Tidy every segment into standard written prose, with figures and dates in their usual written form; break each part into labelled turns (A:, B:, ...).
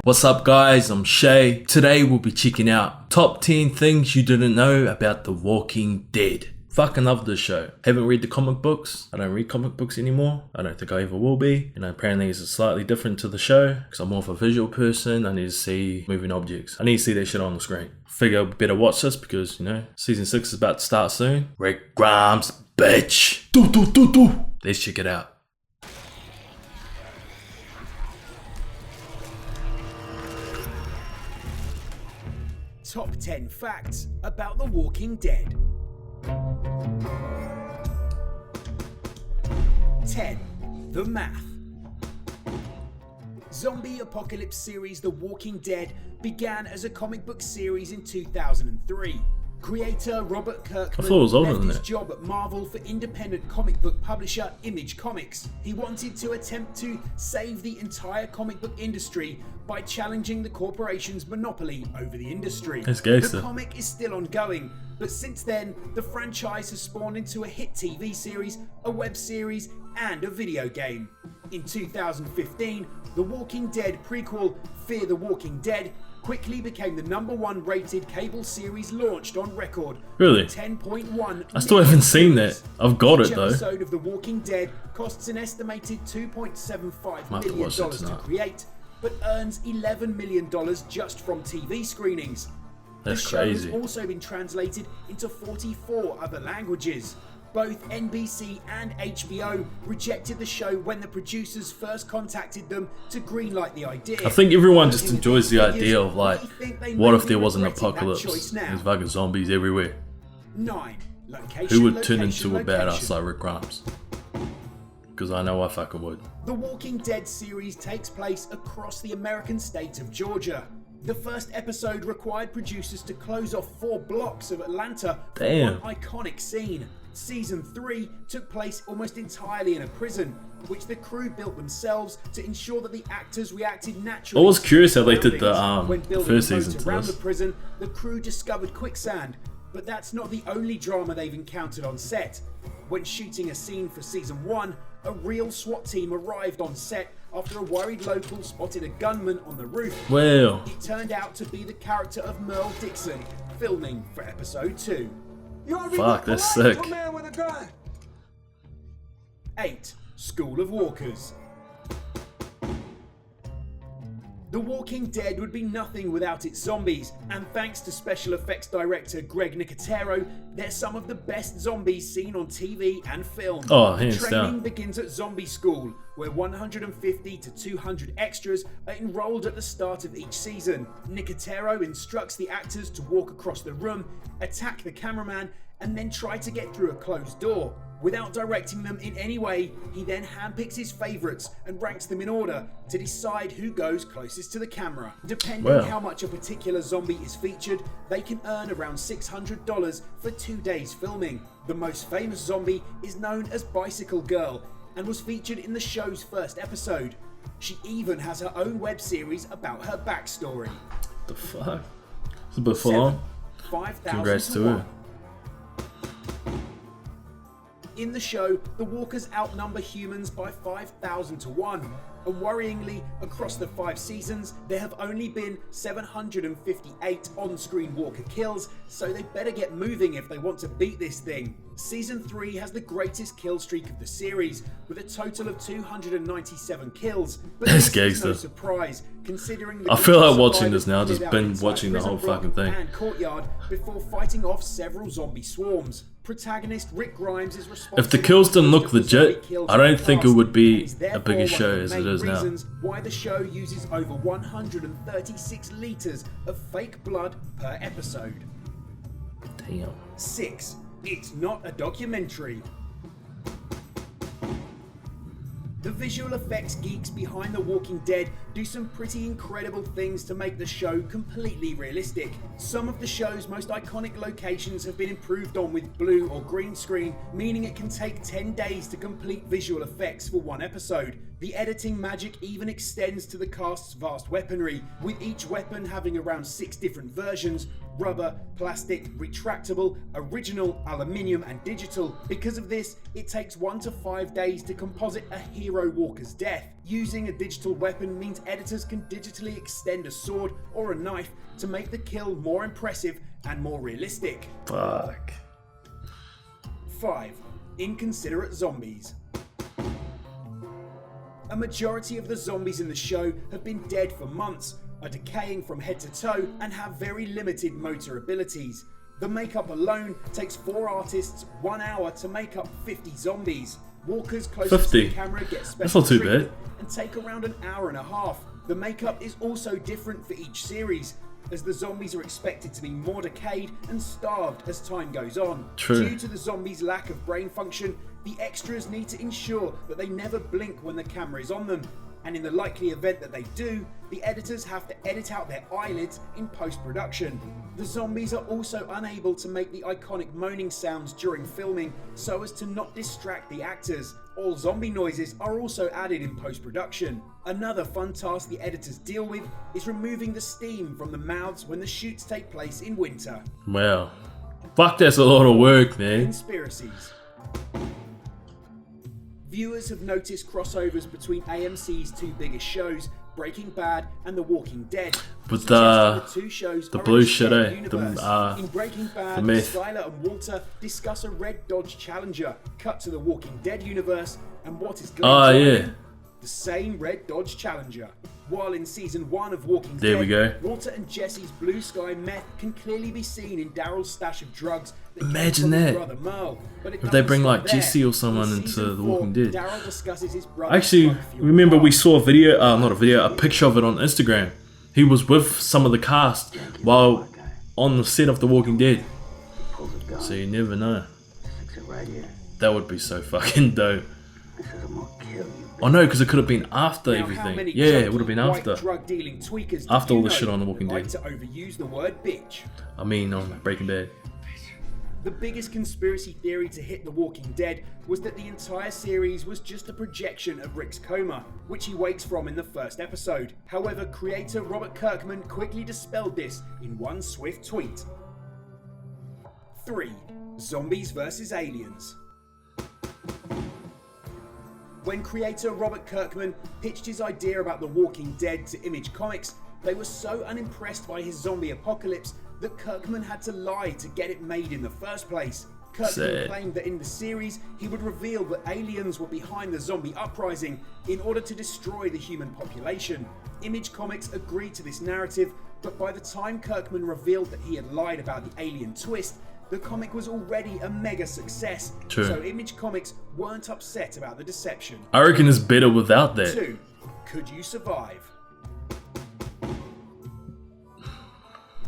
A: What's up guys, I'm Shay. Today we'll be checking out top 10 things you didn't know about The Walking Dead. Fucking love this show. Haven't read the comic books. I don't read comic books anymore. I don't think I ever will be. Apparently it's slightly different to the show because I'm more of a visual person. I need to see moving objects. I need to see that shit on the screen. Figure I better watch this because, season 6 is about to start soon. Rick Grimes, bitch. Let's check it out.
B: Top 10 facts about The Walking Dead. 10. The math. Zombie apocalypse series The Walking Dead began as a comic book series in 2003. Creator Robert Kirkman left his job at Marvel for independent comic book publisher Image Comics. He wanted to attempt to save the entire comic book industry by challenging the corporation's monopoly over the industry. The comic is still ongoing, but since then, the franchise has spawned into a hit TV series, a web series, and a video game. In 2015, The Walking Dead prequel Fear the Walking Dead quickly became the #1 rated cable series launched on record.
A: Really?
B: 10.1.
A: I still haven't seen that. I've got it though.
B: Each episode of The Walking Dead costs an estimated $2.75 million to create, but earns $11 million just from TV screenings.
A: That's
B: the show
A: crazy.
B: has also been translated into 44 other languages. Both NBC and HBO rejected the show when the producers first contacted them to greenlight the idea.
A: I think everyone just enjoys the idea of what if there was an apocalypse? There's fucking zombies everywhere.
B: 9. Location,
A: Who would turn into a badass like Rick Grimes? Because I know I fucking would.
B: The Walking Dead series takes place across the American state of Georgia. The first episode required producers to close off 4 blocks of Atlanta for one iconic scene. Season 3 took place almost entirely in a prison, which the crew built themselves to ensure that the actors reacted naturally.
A: I was curious how they did the first season to
B: around
A: this.
B: the prison, the crew discovered quicksand, but that's not the only drama they've encountered on set. When shooting a scene for season 1, a real SWAT team arrived on set after a worried local spotted a gunman on the roof.
A: Well,
B: it turned out to be the character of Merle Dixon, filming for episode 2.
A: Fuck, that's sick.
B: 8. School of Walkers. The Walking Dead would be nothing without its zombies, and thanks to special effects director Greg Nicotero, they're some of the best zombies seen on TV and film. Training begins at Zombie School, where 150 to 200 extras are enrolled at the start of each season. Nicotero instructs the actors to walk across the room, attack the cameraman, and then try to get through a closed door. Without directing them in any way, he then handpicks his favourites and ranks them in order to decide who goes closest to the camera. Depending how much a particular zombie is featured, they can earn around $600 for 2 days filming. The most famous zombie is known as Bicycle Girl and was featured in the show's first episode. She even has her own web series about her backstory.
A: The fuck? It's a bit full on.
B: 5,000
A: Congrats to her.
B: In the show, the walkers outnumber humans by 5,000 to 1, and worryingly, across the 5 seasons, there have only been 758 on-screen walker kills, so they better get moving if they want to beat this thing. Season 3 has the greatest kill streak of the series, with a total of 297 kills, but this is no surprise, considering the
A: I feel like watching this now, just been watching the whole fucking thing.
B: And courtyard before fighting off several zombie swarms. Protagonist Rick Grimes is responsible.
A: If the kills didn't look legit, I don't think it would be a bigger show as it is now.
B: Why the show uses over 136 litres of fake blood per episode.
A: Damn.
B: 6. It's not a documentary. The visual effects geeks behind The Walking Dead do some pretty incredible things to make the show completely realistic. Some of the show's most iconic locations have been improved on with blue or green screen, meaning it can take 10 days to complete visual effects for one episode. The editing magic even extends to the cast's vast weaponry, with each weapon having around 6 different versions: rubber, plastic, retractable, original, aluminium and digital. Because of this, it takes 1 to 5 days to composite a hero hero Walker's death. Using a digital weapon means editors can digitally extend a sword or a knife to make the kill more impressive and more realistic.
A: Fuck.
B: 5. Inconsiderate zombies. A majority of the zombies in the show have been dead for months, are decaying from head to toe, and have very limited motor abilities. The makeup alone takes 4 artists 1 hour to make up 50 zombies. Walkers closest to the camera get special treatment and take around an hour and a half. The makeup is also different for each series, as the zombies are expected to be more decayed and starved as time goes on.
A: True.
B: Due to the zombies' lack of brain function, the extras need to ensure that they never blink when the camera is on them. And in the likely event that they do, the editors have to edit out their eyelids in post-production. The zombies are also unable to make the iconic moaning sounds during filming so as to not distract the actors. All zombie noises are also added in post-production. Another fun task the editors deal with is removing the steam from the mouths when the shoots take place in winter.
A: Wow. Fuck, that's a lot of work, man.
B: Conspiracies. Viewers have noticed crossovers between AMC's 2 biggest shows, Breaking Bad and The Walking Dead.
A: But
B: the two shows
A: the
B: are
A: blue
B: in
A: shit,
B: shared
A: eh?
B: universe. In Breaking Bad,
A: myth.
B: Skyler and Walter discuss a red Dodge Challenger. Cut to The Walking Dead universe, and what is going
A: yeah.
B: The same red Dodge Challenger. While in season 1 of Walking
A: There
B: Dead,
A: we go.
B: Walter and Jesse's Blue Sky meth can clearly be seen in Daryl's stash of drugs.
A: Imagine that.
B: Brother Merle, but
A: If they bring like
B: there.
A: Jesse or someone
B: In
A: into
B: season
A: The Walking
B: 4,
A: Dead.
B: Daryl discusses his brother's
A: Actually,
B: drug fueled
A: remember
B: car.
A: we saw a video, a picture of it on Instagram. He was with some of the cast while on the set of The Walking Dead. So you never know. That would be so fucking dope. Oh no, because it could have been after
B: Now, how
A: everything.
B: many
A: Yeah, it would have
B: junky
A: been
B: white
A: after.
B: drug-dealing tweakers do
A: After all
B: you
A: the shit
B: know
A: on The Walking
B: like
A: Dead.
B: to overuse the word bitch?
A: I mean, on Breaking Bad.
B: The biggest conspiracy theory to hit The Walking Dead was that the entire series was just a projection of Rick's coma, which he wakes from in the first episode. However, creator Robert Kirkman quickly dispelled this in one swift tweet. 3. Zombies vs. Aliens. When creator Robert Kirkman pitched his idea about The Walking Dead to Image Comics, they were so unimpressed by his zombie apocalypse that Kirkman had to lie to get it made in the first place. Kirkman claimed that in the series, he would reveal that aliens were behind the zombie uprising in order to destroy the human population. Image Comics agreed to this narrative, but by the time Kirkman revealed that he had lied about the alien twist, the comic was already a mega success.
A: True.
B: So Image Comics weren't upset about the deception.
A: I reckon it's better without that.
B: 2. Could you survive?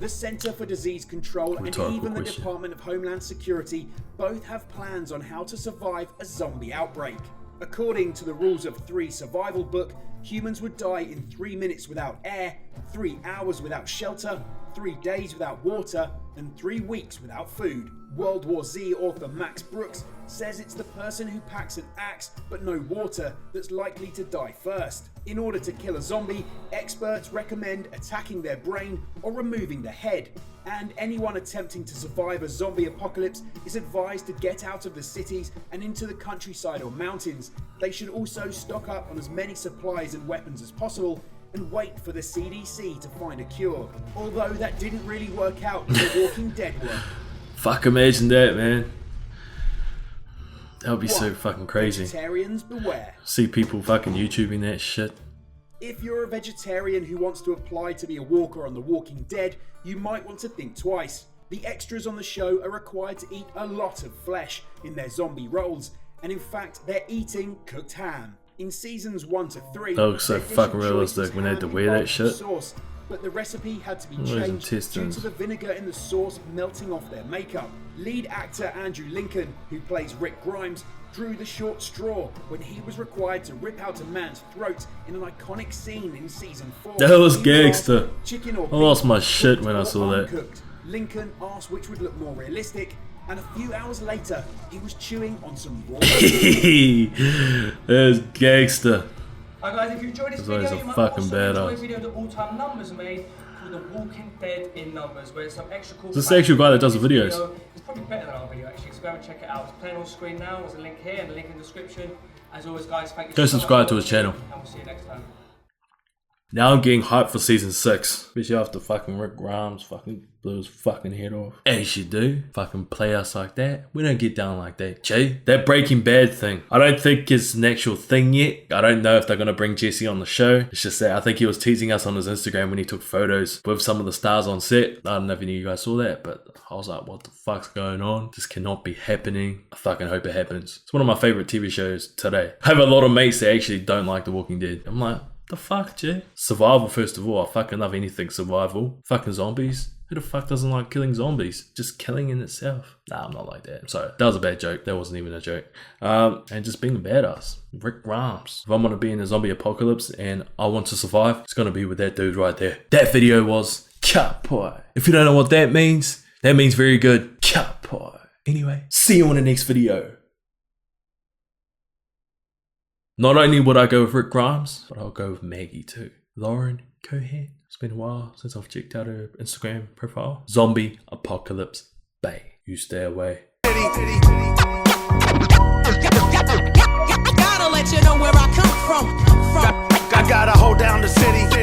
B: The Center for Disease Control and even the Department of Homeland Security both have plans on how to survive a zombie outbreak. According to the Rules of 3 survival book, humans would die in 3 minutes without air, 3 hours without shelter, 3 days without water, and 3 weeks without food. World War Z author Max Brooks says it's the person who packs an axe but no water that's likely to die first. In order to kill a zombie, experts recommend attacking their brain or removing the head. And anyone attempting to survive a zombie apocalypse is advised to get out of the cities and into the countryside or mountains. They should also stock up on as many supplies and weapons as possible and wait for the CDC to find a cure. Although that didn't really work out in The Walking Dead world.
A: Fuck, imagine that, man. That would be so fucking crazy.
B: Vegetarians beware.
A: See people fucking YouTubing that shit.
B: If you're a vegetarian who wants to apply to be a walker on The Walking Dead, you might want to think twice. The extras on the show are required to eat a lot of flesh in their zombie roles, and in fact, they're eating cooked ham. In seasons 1 to 3,
A: that looks so fucking realistic when they had to wear that shit.
B: Sauce, but the recipe had to be changed due to the vinegar in the sauce melting off their makeup. Lead actor Andrew Lincoln, who plays Rick Grimes, drew the short straw when he was required to rip out a man's throat in an iconic scene in season 4.
A: That was gangster.
B: Chicken or
A: I lost
B: beef,
A: my shit
B: cooked
A: when I
B: or
A: saw that.
B: uncooked. Lincoln asked which would look more realistic, and a few hours later, he was chewing on some raw.
A: That's gangster.
C: Hi guys, if you enjoyed this video, you might
A: fucking
C: also enjoy a
A: badass.
C: video that all-time numbers made called The Walking Dead in Numbers, where there's some extra cool.
A: This is the actual guy that does the videos.
C: It's probably better than our video actually, so go and check it out. It's playing on screen now. There's a link here and a link in the description. As always, guys, thank you.
A: Go subscribe to his channel.
C: And we'll see you next time.
A: Now I'm getting hyped for season 6. Especially after fucking Rick Grimes fucking blew his fucking head off. As you do. Fucking play us like that. We don't get down like that. Jay, that Breaking Bad thing. I don't think it's an actual thing yet. I don't know if they're going to bring Jesse on the show. It's just that I think he was teasing us on his Instagram when he took photos with some of the stars on set. I don't know if any of you guys saw that, but I was like, what the fuck's going on? This cannot be happening. I fucking hope it happens. It's one of my favorite TV shows today. I have a lot of mates that actually don't like The Walking Dead. I'm like, the fuck, Jay? Survival, first of all. I fucking love anything survival. Fucking zombies. Who the fuck doesn't like killing zombies? Just killing in itself. Nah, I'm not like that. I'm sorry. That was a bad joke. That wasn't even a joke. And just being a badass. Rick Grimes. If I'm gonna be in a zombie apocalypse and I want to survive, it's gonna be with that dude right there. That video was cut pie. If you don't know what that means very good. Cut pie. Anyway, see you in the next video. Not only would I go with Rick Grimes, but I'll go with Maggie too. Lauren Cohan. It's been a while since I've checked out her Instagram profile. Zombie Apocalypse Bay. You stay away.
D: Gotta let you know where I come from. I gotta hold down the city.